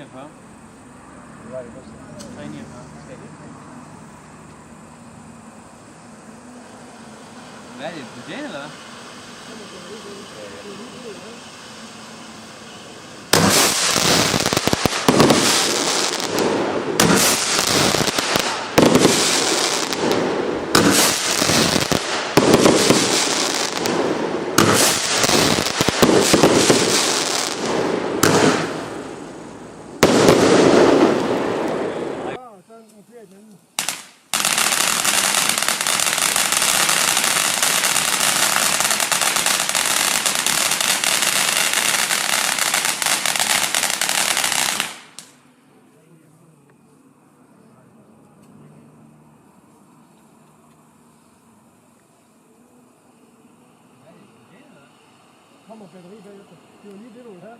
349. Hvad er det koster? 349. Hvad er det? Du det, eller hvad? Kommer batteri bagefter. Det var lige det, du ville have.